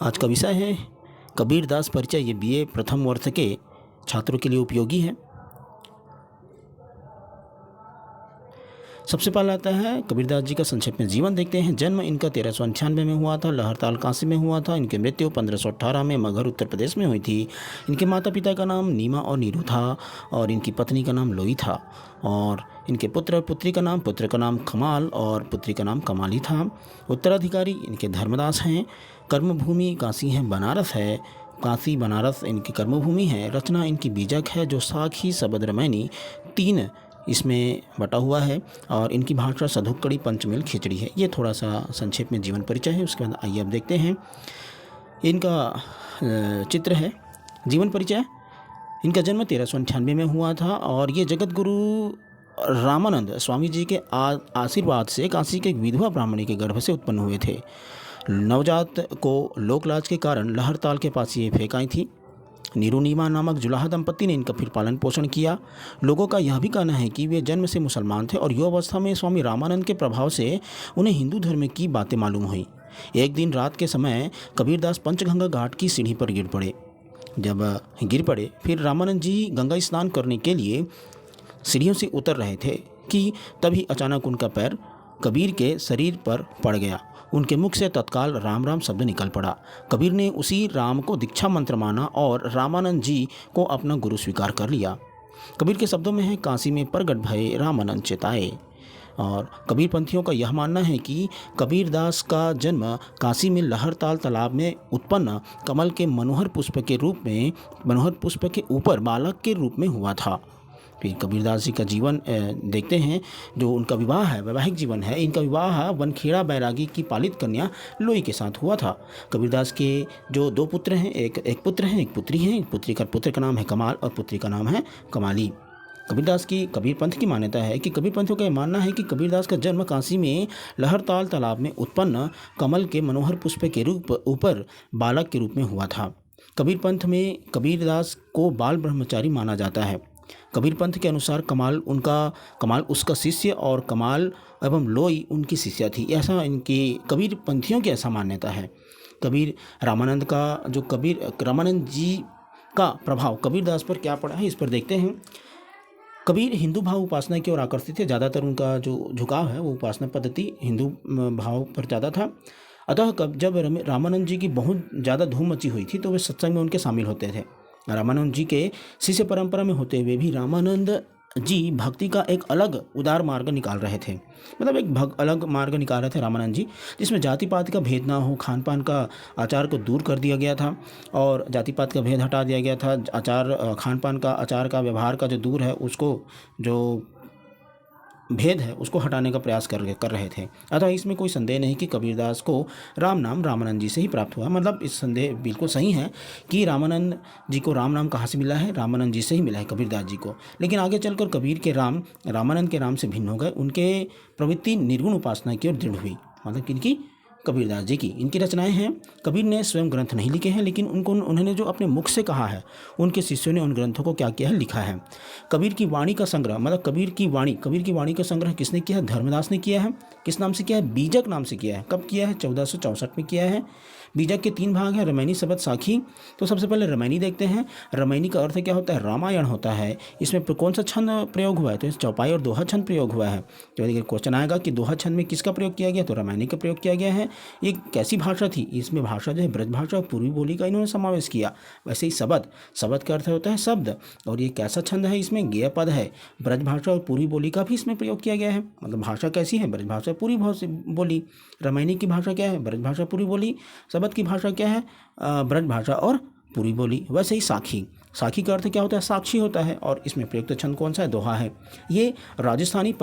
आज का विषय है कबीरदास परिचय। ये बीए प्रथम वर्ष के छात्रों के लिए उपयोगी है। सबसे पहले आता है कबीरदास जी का संक्षेप में जीवन देखते हैं। जन्म इनका 1398 में हुआ था, लहरताल काशी में हुआ था। इनकी मृत्यु 1518 में मगहर उत्तर प्रदेश में हुई थी। इनके माता पिता का नाम नीमा और नीरू था और इनकी पत्नी का नाम लोई था। और इनके पुत्र और पुत्र का नाम कमाल और पुत्री का नाम कमाली था। उत्तराधिकारी इनके धर्मदास हैं। कर्मभूमि काशी है, बनारस है। काशी बनारस इनकी कर्मभूमि है। रचना इनकी बीजक है जो साखी शबद रामायणी 3 इसमें बटा हुआ है। और इनकी भाषा सधुक्कड़ी पंचमेल खिचड़ी है। ये थोड़ा सा संक्षेप में जीवन परिचय है। उसके बाद आइए अब देखते हैं इनका चित्र है। जीवन परिचय। इनका जन्म 1398 में हुआ था और ये जगत गुरु रामानंद स्वामी जी के आशीर्वाद से काशी के एक विधवा ब्राह्मणी के गर्भ से उत्पन्न हुए थे। नवजात को लोकलाज के कारण लहरताल के पास ये फेंक आई थी। नीरू नीमा नामक जुलाहा दंपत्ति ने इनका फिर पालन पोषण किया। लोगों का यह भी कहना है कि वे जन्म से मुसलमान थे और युवावस्था में स्वामी रामानंद के प्रभाव से उन्हें हिंदू धर्म की बातें मालूम हुई। एक दिन रात के समय कबीरदास पंचगंगा घाट की सीढ़ी पर गिर पड़े। जब गिर पड़े फिर रामानंद जी गंगा स्नान करने के लिए सीढ़ियों से उतर रहे थे कि तभी अचानक उनका पैर कबीर के शरीर पर पड़ गया। उनके मुख से तत्काल राम राम शब्द निकल पड़ा। कबीर ने उसी राम को दीक्षा मंत्र माना और रामानंद जी को अपना गुरु स्वीकार कर लिया। कबीर के शब्दों में है, काशी में प्रगट भये रामानंद चेताए। और कबीर पंथियों का यह मानना है कि कबीरदास का जन्म काशी में लहरताल तालाब में उत्पन्न कमल के मनोहर पुष्प के ऊपर बालक के रूप में हुआ था। फिर कबीरदास जी का जीवन देखते हैं। जो उनका विवाह है, वैवाहिक जीवन है। इनका विवाह वनखेड़ा बैरागी की पालित कन्या लोई के साथ हुआ था। कबीरदास के जो 2 पुत्र हैं, एक पुत्र हैं, एक पुत्री हैं। पुत्र का नाम है कमाल और पुत्री का नाम है कमाली। कबीर पंथ की मान्यता है कि कबीर पंथियों का यह मानना है कि कबीरदास का जन्म काशी में लहरताल तालाब में उत्पन्न कमल के मनोहर पुष्प के ऊपर बालक के रूप में हुआ था। कबीर पंथ में कबीरदास को बाल ब्रह्मचारी माना जाता है। कबीर पंथ के अनुसार कमाल उसका शिष्य और कमाल एवं लोई उनकी शिष्या थी। ऐसा इनकी कबीर पंथियों की ऐसा मान्यता है। रामानंद जी का प्रभाव कबीरदास पर क्या पड़ा है, इस पर देखते हैं। कबीर हिंदू भाव उपासना की ओर आकर्षित थे। ज़्यादातर उनका जो झुकाव है वो उपासना पद्धति हिंदू भाव पर ज़्यादा था। अतः जब रामानंद जी की बहुत ज़्यादा धूम मची हुई थी तो वे सत्संग में उनके शामिल होते थे। रामानंद जी के शिष्य परंपरा में होते हुए भी रामानंद जी भक्ति का एक अलग उदार मार्ग निकाल रहे थे। मतलब अलग मार्ग निकाल रहे थे रामानंद जी, जिसमें जाति पात का भेद ना हो। खान पान का आचार को दूर कर दिया गया था और जाति पात का भेद हटा दिया गया था। खान पान का आचार का व्यवहार का जो दूर है, उसको जो भेद है उसको हटाने का प्रयास कर रहे थे। अतः इसमें कोई संदेह नहीं कि कबीरदास को राम नाम रामानंद जी से ही प्राप्त हुआ। मतलब इस संदेह बिल्कुल सही है कि रामानंद जी को राम नाम कहाँ से मिला है, रामानंद जी से ही मिला है कबीरदास जी को। लेकिन आगे चलकर कबीर के राम रामानंद के राम से भिन्न हो गए। उनके प्रवृत्ति निर्गुण उपासना की ओर दृढ़ हुई। मतलब किनकी? कबीरदास जी की। इनकी रचनाएं हैं। कबीर ने स्वयं ग्रंथ नहीं लिखे हैं, लेकिन उन्होंने जो अपने मुख से कहा है, उनके शिष्यों ने उन ग्रंथों को क्या किया है, लिखा है। कबीर की वाणी का संग्रह, मतलब कबीर की वाणी का संग्रह किसने किया है? धर्मदास ने किया है। किस नाम से किया है? बीजक नाम से किया है। कब किया है? 1464 में किया है। बीजक के 3 भाग हैं, रामायणी, शबद, साखी। तो सबसे पहले रामायणी देखते हैं। रामायणी का अर्थ क्या होता है? रामायण होता है। इसमें कौन सा छंद प्रयोग हुआ है? तो इस चौपाई और दोहा छंद प्रयोग हुआ है। तो यदि क्वेश्चन आएगा कि दोहा छंद में किसका प्रयोग किया गया, तो रामायणी का प्रयोग किया गया है। ये कैसी भाषा थी? इसमें भाषा जो है ब्रज भाषा और पूर्वी बोली का इन्होंने समावेश किया। वैसे ही शबद का अर्थ होता है शब्द। और ये कैसा छंद है? इसमें गेय पद है। ब्रज भाषा और पूर्वी बोली का भी इसमें प्रयोग किया गया है। मतलब भाषा कैसी है? ब्रज भाषा पूरी बोली। रामायणी की भाषा क्या है? ब्रज भाषा पूरी बोली। शबद की भाषा क्या है? ब्रज भाषा और पूरी बोली। वैसे ही साखी का अर्थ क्या होता है? साक्षी होता है। और इसमें प्रयुक्त छंद कौन सा है? दोहा है। ये राजस्थानी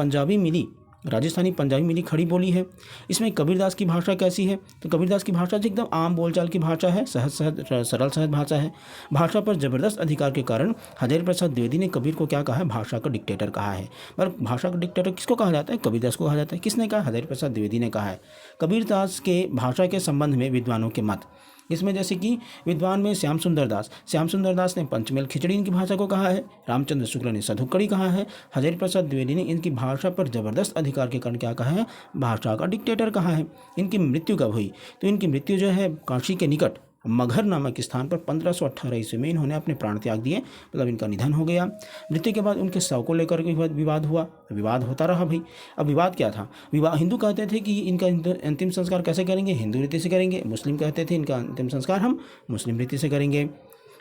पंजाबी मिली खड़ी बोली है। इसमें कबीरदास की भाषा कैसी है? तो कबीरदास की भाषा एकदम आम बोलचाल की भाषा है। सरल सहज भाषा है। भाषा पर जबरदस्त अधिकार के कारण हजारी प्रसाद द्विवेदी ने कबीर को क्या कहा है? भाषा का डिक्टेटर कहा है। पर भाषा का डिक्टेटर किसको कहा जाता है? कबीरदास को कहा जाता है। किसने कहा? हजारी प्रसाद द्विवेदी ने कहा है। कबीरदास के भाषा के संबंध में विद्वानों के मत। इसमें जैसे कि विद्वान में श्याम सुंदर दास ने पंचमेल खिचड़ी इनकी भाषा को कहा है। रामचंद्र शुक्ल ने सधुक्कड़ी कहा है। हजारी प्रसाद द्विवेदी ने इनकी भाषा पर जबरदस्त अधिकार के कारण क्या कहा है? भाषा का डिक्टेटर कहा है। इनकी मृत्यु कब हुई? तो इनकी मृत्यु जो है काशी के निकट मगहर नामक स्थान पर 1518 ईस्वी में इन्होंने अपने प्राण त्याग दिए, मतलब इनका निधन हो गया। मृत्यु के बाद उनके शव को लेकर के विवाद हुआ, विवाद होता रहा भाई। अब विवाद क्या था? हिंदू कहते थे कि इनका अंतिम संस्कार कैसे करेंगे, हिंदू रीति से करेंगे। मुस्लिम कहते थे इनका अंतिम संस्कार हम मुस्लिम रीति से करेंगे।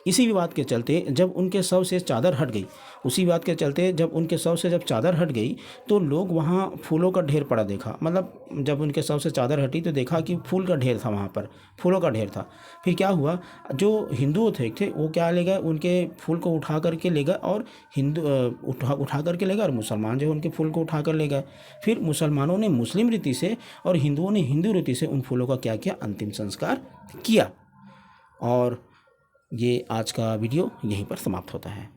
इसी विवाद के चलते जब उनके शव से चादर हट गई, उसी विवाद के चलते जब उनके शव से जब चादर हट गई तो लोग वहाँ फूलों का ढेर पड़ा देखा। मतलब जब उनके शव से चादर हटी तो देखा कि फूल का ढेर था, वहाँ पर फूलों का ढेर था। फिर क्या हुआ, जो हिंदू थे वो क्या ले गए, उनके फूल को उठा करके ले गए और हिंदू उठा करके ले गए, और मुसलमान जो उनके फूल को उठा कर ले गए। फिर मुसलमानों ने मुस्लिम रीति से और हिंदुओं ने हिंदू रीति से उन फूलों का क्या किया, अंतिम संस्कार किया। और ये आज का वीडियो यहीं पर समाप्त होता है।